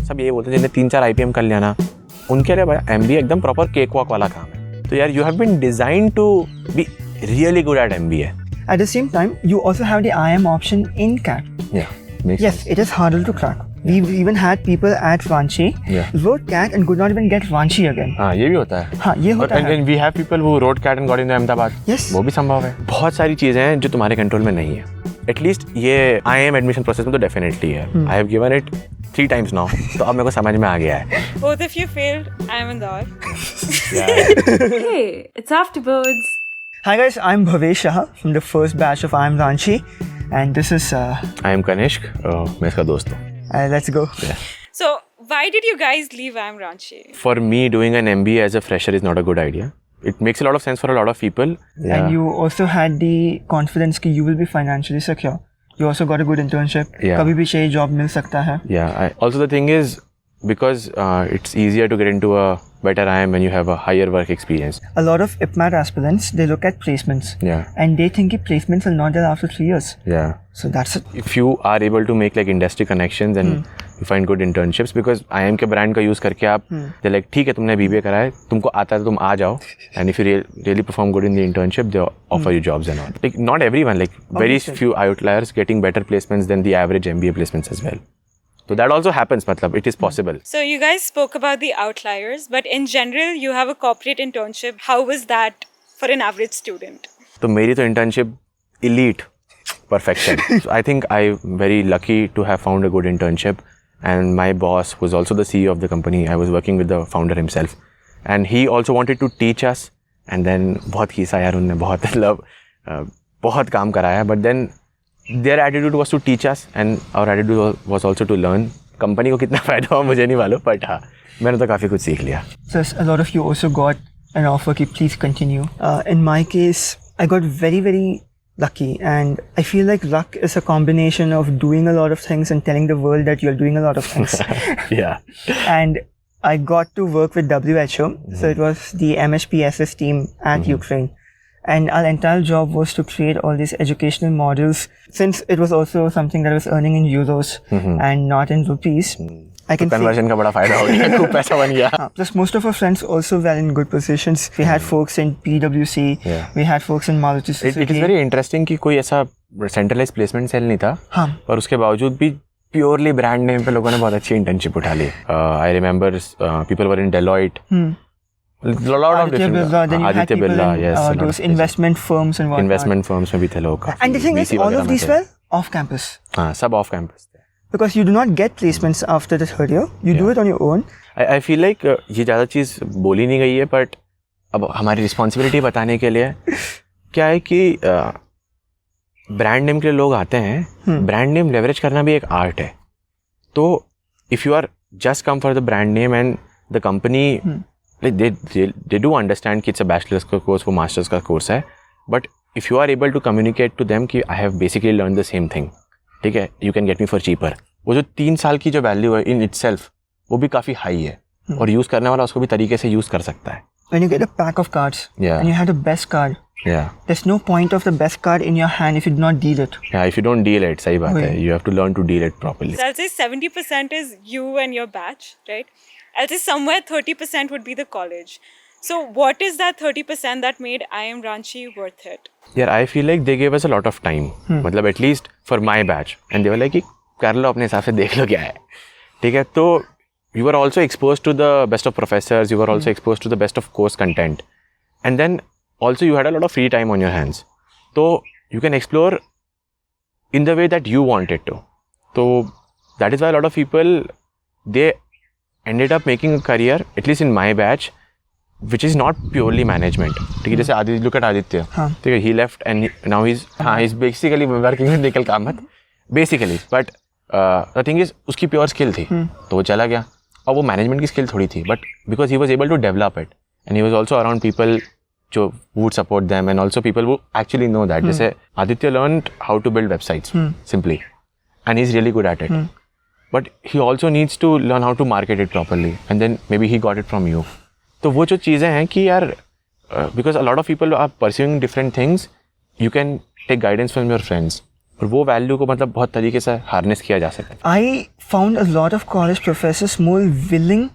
सब ये बोलते हैं जिन्हें 3-4 IPM कर लिया ना, उनके लिए MBA एकदम प्रॉपर केक वॉक वाला काम है. तो यार you have been designed to be really good at MBA. At the same time, you also have the IIM option in CAT. Yeah, makes Yes, sense. it is harder to crack. We've even had people at Ranchi wrote CAT and could not even get Ranchi again. हाँ, ये भी होता है. हाँ, ये होता है. And we have people who wrote CAT and got into Ahmedabad. Yes. वो भी संभव है. बहुत सारी चीजें हैं जो तुम्हारे कंट्रोल में नहीं है. एटलीस्ट ये IIM एडमिशन प्रोसेस में तो डेफिनेटली है. I have given it 3 times now, तो अब मेरे को समझ में आ गया है. Both of you failed. I'm Indore. Hey, it's afterwards. Hi guys, I'm Bhavesh Shaha from the first batch of IIM Ranchi, and this is I am Kanishk. मैं इसका दोस्त हूँ. let's go. So, why did you guys leave IIM Ranchi? For me, doing an MBA as a fresher is not a good idea. It makes a lot of sense for a lot of people. Yeah. And you also had the confidence that you will be financially secure. You also got a good internship. Yeah. कभी भी चाहिए job मिल सकता है. Yeah. Also the thing is, because it's easier to get into a better IIM when you have a higher work experience. A lot of IPMAT aspirants, they look at placements. Yeah. And they think that placements are not there after 3 years. Yeah. So that's it. If you are able to make like industry connections and you find good internships, because IIM के brand का use करके आप they're like ठीक है तुमने BBA करा है, तुमको आता है तो तुम आ जाओ, and if you really perform good in the internship, they offer you jobs and all. Like not everyone, like very few outliers getting better placements than the average MBA placements as well. So that also happens, matlab, it is possible. So, you guys spoke about the outliers, but in general, you have a corporate internship. How was that for an average student? तो मेरी तो internship elite perfection. So I think I'm very lucky to have found a good internship, and my boss was also the CEO of the company. I was working with the founder himself, and he also wanted to teach us. And then बहुत खीसा यार उन्होंने बहुत मतलब बहुत काम कराया. But then their attitude was to teach us, and our attitude was also to learn. Company को कितना फायदा हुआ मुझे नहीं मालूम, but हाँ मैंने तो काफ़ी कुछ सीख लिया. So a lot of you also got an offer कि please continue. In my case, I got very, very lucky, and I feel like luck is a combination of doing a lot of things and telling the world that you're doing a lot of things. Yeah. And I got to work with WHO, so it was the MHPSS team at Ukraine. And our entire job was to create all these educational models. Since it was also something that was earning in euros and not in rupees, I can conversion का बड़ा फायदा हो गया, खूब पैसा बन गया. Plus most of our friends also were in good positions. We had folks in PwC, we had folks in Maruti Suzuki. It is very interesting कि कोई ऐसा centralized placement cell नहीं था, पर उसके बावजूद भी purely brand name पे लोगों ने बहुत अच्छी internship उठा ली. I remember people were in Deloitte. A lot of different. Aditya Birla, yes. Those investment firms and whatnot. Investment firms में भी थे लोग. And the thing is, all of these were off campus. हाँ, सब off campus थे. Because you do not get placements after the third year. You do it on your own. I feel like ये ज़्यादा चीज़ बोली नहीं गई है, but अब हमारी responsibility बताने के लिए क्या है कि brand name के लिए लोग आते हैं. Brand name leverage करना भी एक art है. तो if you are just come for the brand name and the company like they do understand कि it's a bachelor's का course, वो master's का course है, but if you are able to communicate to them कि I have basically learned the same thing, ठीक है, you can get me for cheaper. वो जो 3 साल की जो value है in itself, वो भी काफ़ी high है, और use करने वाला उसको भी तरीके से use कर सकता है. When you get a pack of cards and you have the best card, there's no point of the best card in your hand if you do not deal it. Yeah, if you don't deal it, सही बात है, you have to learn to deal it properly. So, I'll say 70% is you and your batch, right? I'll say somewhere 30% would be the college. So what is that 30% that made IIM Ranchi worth it? Yeah, I feel like they gave us a lot of time. मतलब at least for my batch. And they were like कि कर लो अपने हिसाब से देख लो क्या है. ठीक है, तो you were also exposed to the best of professors. You were also exposed to the best of course content. And then also you had a lot of free time on your hands. So you can explore in the way that you wanted to. So that is why a lot of people, they ended up making a career, at least in my batch, which is not purely management. ठीक है, जैसे look at Aditya. ठीक है, he left and now he's basically working with Nikhil Kamath, basically. But the thing is, उसकी pure skill थी, तो वो चला गया. और वो management की skill थोड़ी थी, but because he was able to develop it, and he was also around people जो would support them, and also people who actually know that. जैसे Aditya learned how to build websites simply, and he's really good at it. But he also needs to learn how to market it properly, and then maybe he got it from you. तो वो जो चीज़ें हैं कि यार, because a lot of people are pursuing different things, you can take guidance from your friends. और वो value को मतलब बहुत तरीके से हार्नेस किया जा सकता है. I found a lot of college professors more willing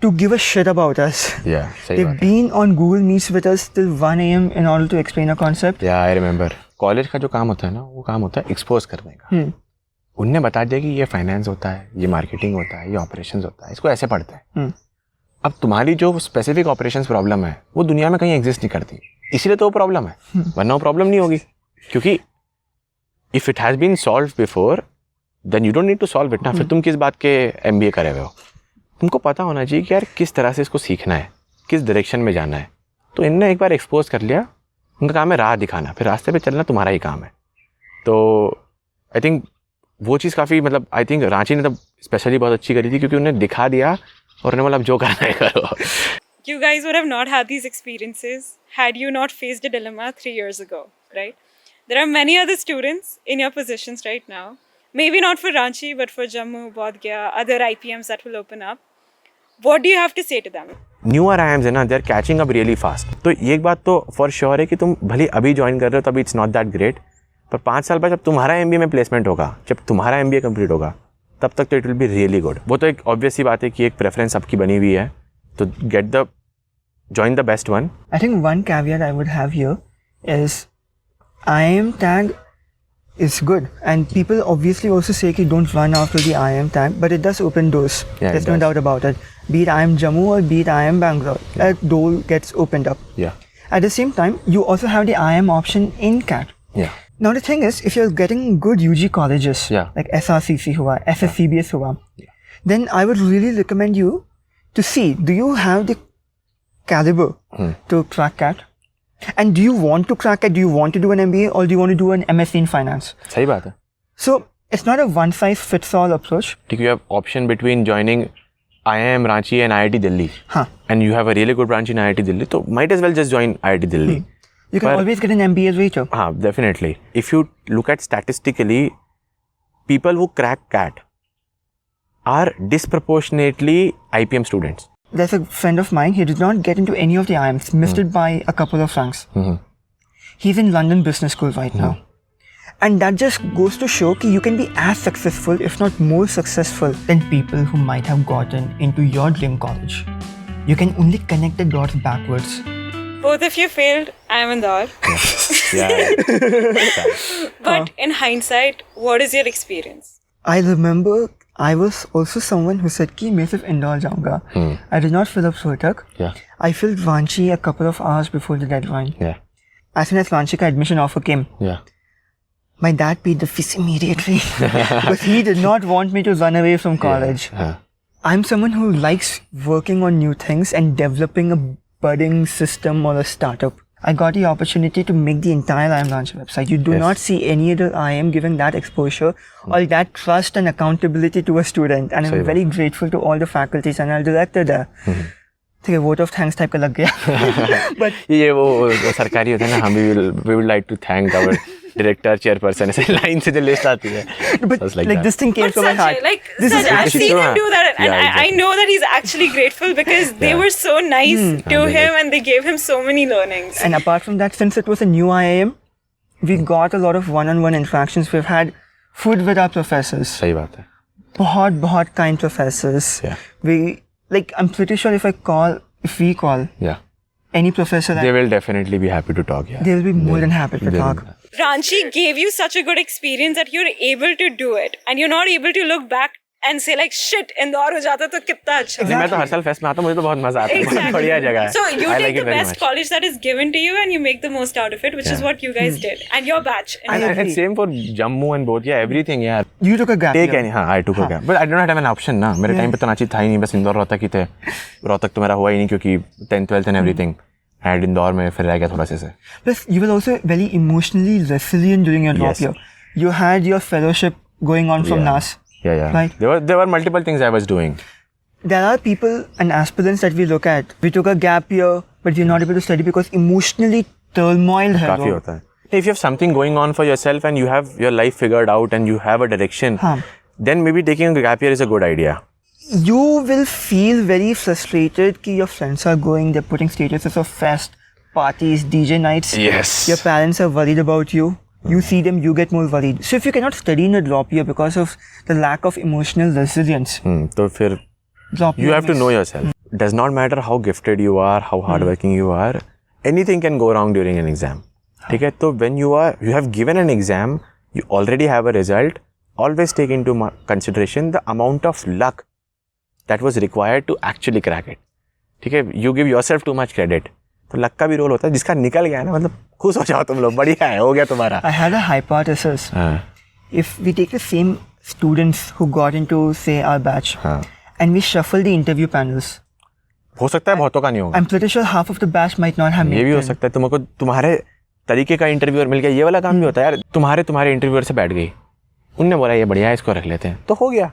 to give a shit about us. Yeah, सही They've बात है. been on Google Meets with us till 1 a.m. in order to explain a concept. Yeah, I remember. College का जो काम होता है ना, वो काम होता है एक्सपोज करने का. उनने बता दिया कि ये फाइनेंस होता है, ये मार्केटिंग होता है, ये ऑपरेशंस होता है, इसको ऐसे पढ़ते हैं. अब तुम्हारी जो स्पेसिफिक ऑपरेशंस प्रॉब्लम है वो दुनिया में कहीं एग्जिस्ट नहीं करती, इसलिए तो वो प्रॉब्लम है, वरना वो प्रॉब्लम नहीं होगी. क्योंकि if it has been solve before then you don't need to solve it ना. फिर तुम किस बात के MBA करे हुए हो? तुमको पता होना चाहिए कि यार किस तरह से इसको सीखना है, किस डायरेक्शन में जाना है. तो इनने एक बार एक्सपोज कर लिया, उनका काम है राह दिखाना, फिर रास्ते पे चलना तुम्हारा ही काम है. तो आई थिंक वो चीज़ काफ़ी मतलब आई थिंक रांची ने तब स्पेशली बहुत अच्छी करी थी, क्योंकि उन्हें दिखा दिया और उन्हें मतलब जो करना है करो. You guys would have not had these experiences had you not faced a dilemma 3 years ago, right? There are many other students in your positions right now. Maybe not for Ranchi, but for Jammu, Upadhyay, other IPMs that will open up. What do you have to say to them? Newer IIMs है ना, they are catching up really fast. तो ये एक बात तो for sure है कि तुम भले अभी ज्वाइन कर रहे हो तभी इट्स नॉट दैट ग्रेट, पर 5 साल बाद जब तुम्हारा MBA में प्लेसमेंट होगा, जब तुम्हारा MBA कंप्लीट होगा, तब तक तो it will be really good. वो तो एक ऑब्वियस सी बात है कि एक प्रेफरेंस आपकी बनी हुई है, तो get the join the best one. I think one caveat I would have here is IIM tag is good, and people obviously also say कि don't run after the IIM tag, but it does open doors. There's no doubt about it. Be it IIM Jammu or be it IIM Bangalore, a door gets opened up. Yeah. At the same time, you also have the IIM option in CAT. Yeah. Now the thing is, if you're getting good UG colleges, like SRCC हुआ, SSCBS हुआ, then I would really recommend you to see, do you have the caliber to crack CAT? And do you want to crack it? Do you want to do an MBA or do you want to do an MSc in finance? सही बात है. So it's not a one size fits all approach. ठीक, you have option between joining IIM Ranchi and IIT Delhi. हाँ. And you have a really good branch in IIT Delhi, so might as well just join IIT Delhi. You can always get an MBA later. हाँ, definitely. If you look at statistically, people who crack CAT are disproportionately IPM students. There's a friend of mine, he did not get into any of the IIMs, missed it by a couple of ranks. He's in London Business School right now. And that just goes to show that you can be as successful, if not more successful, than people who might have gotten into your dream college. You can only connect the dots backwards. Both of you failed IIM Indore. Yeah. But in hindsight, what is your experience? I remember I was also someone who said कि मैं सिर्फ इंदौर जाऊँगा. I did not fill up Rohtak. Yeah. I filled Ranchi a couple of hours before the deadline. Yeah. As soon as Ranchi ka admission offer came, Yeah. my dad paid the fees immediately because he did not want me to run away from college. Yeah. I'm someone who likes working on new things and developing a budding system or a startup. I got the opportunity to make the entire IIM Ranchi website. You do not see any other IIM giving that exposure or that trust and accountability to a student. And I'm very grateful to all the faculties and our director there. ठीक है, vote of thanks type का लग गया. But ये वो सरकारी होता है ना, हम we would like to thank our director, chairperson, ऐसे लाइन से जो लिस्ट आती है. but like this thing came But from my heart. this is I've seen him do that, and Yeah, I know that he's actually grateful because they were so nice to him and they gave him so many learnings. And apart from that, since it was a new IIM, we got a lot of one-on-one interactions. We've had food with our professors. सही बात है. बहुत kind professors. Yeah. I'm pretty sure if we call Yeah. any professor, They will definitely be happy to talk. Yeah. they'll be more than happy to talk. Ranchi gave you such a good experience that you're able to do it, and you're not able to look back and say like shit, Indore हो जाता तो कितना अच्छा. मैं तो हर साल fest में आता हूँ, मुझे तो बहुत मजा आता है. बहुत बढ़िया जगह है. So you I take like the it very best much. college that is given to you and you make the most out of it, which is what you guys did, and your batch. And same for Jammu and both. Yeah, everything. Yeah. You took a gap Take year. any. हाँ, I took a gap. But I did not have an option ना. मेरे time पे तो रांची था ही नहीं, बस इंदौर रोहतक ही थे. रोहतक तो मेरा हुआ ही नहीं क्योंकि 10th 12th and everything. And Indore में फिर रह गया थोड़ा से. Plus, you were also very emotionally resilient during your drop year. You had your fellowship going on from NAS. Yeah. Right. There were multiple things I was doing. There are people and aspirants that we look at. We took a gap year, but we're not able to study because emotionally turmoil है. काफी होता है. If you have something going on for yourself and you have your life figured out and you have a direction, then maybe taking a gap year is a good idea. You will feel very frustrated कि your friends are going, they're putting statuses of fest, parties, DJ nights. Yes. Your parents are worried about you. You see them, you get more worried. So if you cannot study in a drop year because of the lack of emotional resilience, तो फिर drop you year have to know yourself. Does not matter how gifted you are, how hardworking you are, anything can go wrong during an exam. ठीक है, तो when you have given an exam, you already have a result. Always take into consideration the amount of luck that was required to actually crack it. ठीक है, you give yourself too much credit. तो luck का भी role होता है, जिसका निकल गया ना, मतलब खुश हो जाओ तुम लोग, बढ़िया है, हो गया तुम्हारा. I had a hypothesis. If we take the same students who got into, say, our batch, and we shuffle the interview panels, हो सकता है बहुतों का नहीं होगा. I'm pretty sure half of the batch might not have made it. ये भी हो सकता है तुमको तुम्हारे तरीके का इंटरव्यूअर मिल गया. ये वाला काम भी होता है यार, तुम्हारे इंटरव्यूअर से बैठ गई, उनने बोला ये बढ़िया है, इसको रख लेते हैं, तो हो गया.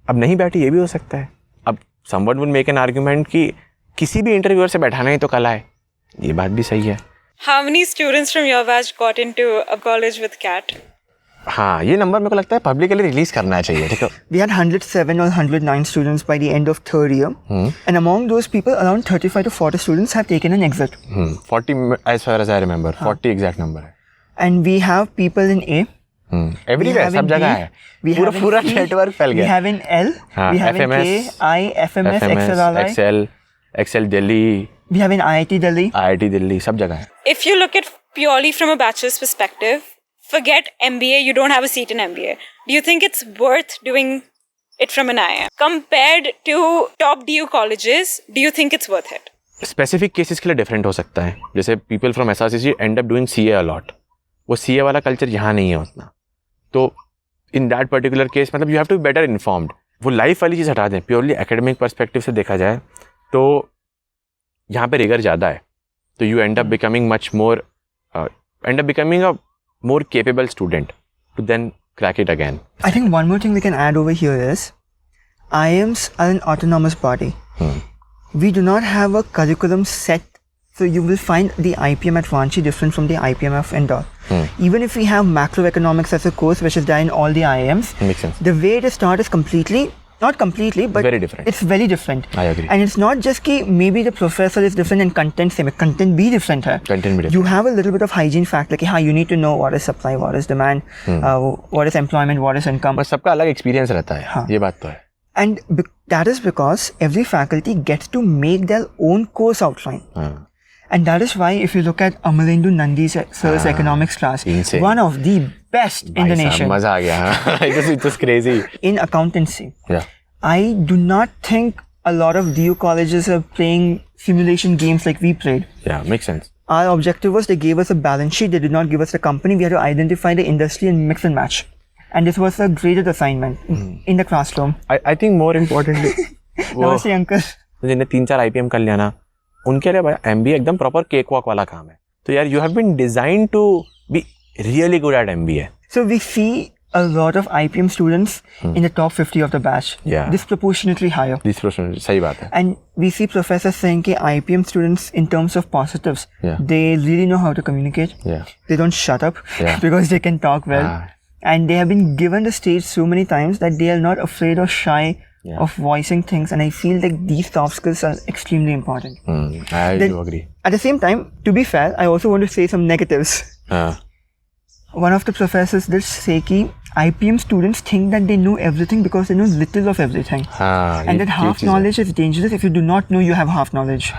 अब नहीं बैठी, ये भी हो सकता है. अब someone would make an argument कि किसी भी इंटरव्यूअर से बैठाना ही तो कला है. ये बात भी सही है. How many students from your batch got into a college with CAT? हाँ, ये नंबर मेरे को लगता है पब्लिकली रिलीज करना चाहिए. ठीक है. We had 107 or 109 students by the end of third year, and among those people, around 35 to 40 students have taken an exit. 40 as far as I remember. 40 exact number है. And we have people in A. Everywhere, सब जगह है. पूरा network फैल गया. We have in L. We have in K, I, FMS, XL, XL Delhi. We have in IIT Delhi. IIT Delhi, सब जगह है. If you look at purely from a bachelor's perspective, forget MBA, you don't have a seat in MBA. Do you think it's worth doing it from an IIM? Compared to top DU colleges, do you think it's worth it? Specific cases के लिए different हो सकता है. जैसे people from SRCC end up doing CA a lot. वो CA वाला culture यहाँ नहीं है उतना. तो in that particular case, मतलब you have to be better informed. वो लाइफ वाली चीज़ हटा दें, प्योरली एकेडमिक परस्पेक्टिव से देखा जाए तो यहाँ पे रिगर ज़्यादा है. तो you end up becoming a more capable student to then crack it again. I think one more thing we can add over here is IIMs are an autonomous body. We do not have a curriculum set, so you will find the IPM at Ranchi different from the IPM of Indore. Even if we have macroeconomics as a course which is done in all the IIMs, Makes sense. the way it is taught is not completely, but Very different. It's very different. I agree. And it's not just कि maybe the professor is different and content same. Content भी different है. Content भी different. You have a little bit of hygiene factor कि हाँ, you need to know what is supply, what is demand, what is employment, what is income. बस सबका अलग experience रहता है. हाँ. ये बात तो है. And that is because every faculty gets to make their own course outline. And that is why if you look at Amalendu Nandi's sir's economics class, insane. one of the best in the nation. मजा आ गया. It was crazy. In accountancy. Yeah. I do not think a lot of DU colleges are playing simulation games like we played. Yeah, makes sense. Our objective was they gave us a balance sheet, they did not give us the company, we had to identify the industry and mix and match. And this was a graded assignment in the classroom. I think more importantly, Namaste uncle. जिन्हें 3-4 IPM कर लिया ना, उनके लिए भाई MBA एकदम proper cake walk वाला काम है. तो यार you have been designed to be really good at MBA. So we see a lot of IPM students in the top 50 of the batch. Yeah. Disproportionately higher. Disproportionately, सही बात है. And we see professors saying कि IPM students in terms of positives, they really know how to communicate. Yeah. They don't shut up because they can talk well. And they have been given the stage so many times that they are not afraid or shy of voicing things. And I feel like these soft skills are extremely important. I do agree. At the same time, to be fair, I also want to say some negatives. One of the professors did say कि IPM students think that they know everything because they know little of everything. And that half knowledge is dangerous. If you do not know, you have half knowledge.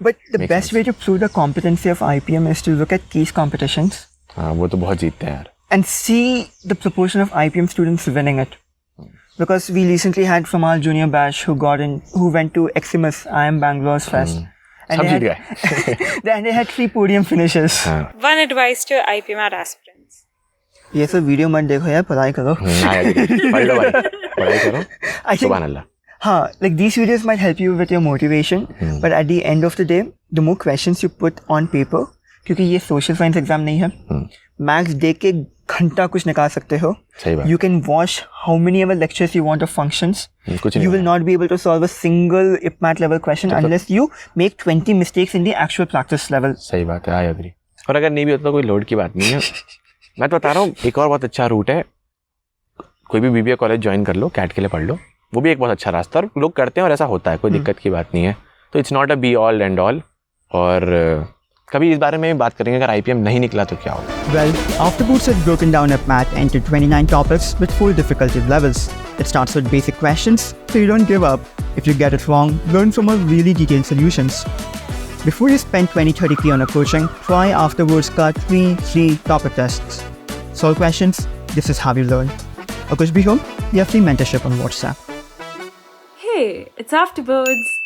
But the best way to prove the competency of IPM is to look at case competitions. वो तो बहुत जीतते हैं यार. And see the proportion of IPM students winning it. Because we recently had from our junior batch who went to XMS, IIM Bangalore's Fest. And they had 3 podium finishes. One advice to IPMAT aspirants. ये सब video मत देखो यार, पढ़ाई करो. पढ़ लो भाई, पढ़ाई करो. सुभान अल्लाह. हाँ, like these videos might help you with your motivation, but at the end of the day, the more questions you put on paper, क्योंकि ये social science exam नहीं है, max देख के घंटा कुछ निकाल सकते हो. You can watch how many ever lectures you want of functions. You will not be able to solve a single IPMAT level question unless you make 20 mistakes in the actual practice level. सही बात है, I agree. और अगर नहीं भी होता तो कोई लोड की बात नहीं है. मैं तो बता रहा हूँ, एक और बहुत अच्छा रूट है. कोई भी BBA कॉलेज ज्वाइन कर लो, कैट के लिए पढ़ लो. वो भी एक बहुत अच्छा रास्ता और लोग करते हैं और ऐसा होता है, कोई दिक्कत की बात नहीं है. तो it's not a be all and all. और कभी इस बारे में भी बात करेंगे अगर IPM नहीं निकला तो क्या होगा. Well, Afterboots has broken down IPMAT into 29 topics with 4 difficulty levels. It starts with basic questions, so you don't give up. If you get it wrong, learn from our really detailed solutions. Before you spend 20-30k on a coaching, try Afterwards ka 3 free topic tests. Solve questions, this is how you learn. Or kuch bhi ho, you have free mentorship on WhatsApp. Hey, it's Afterbirds.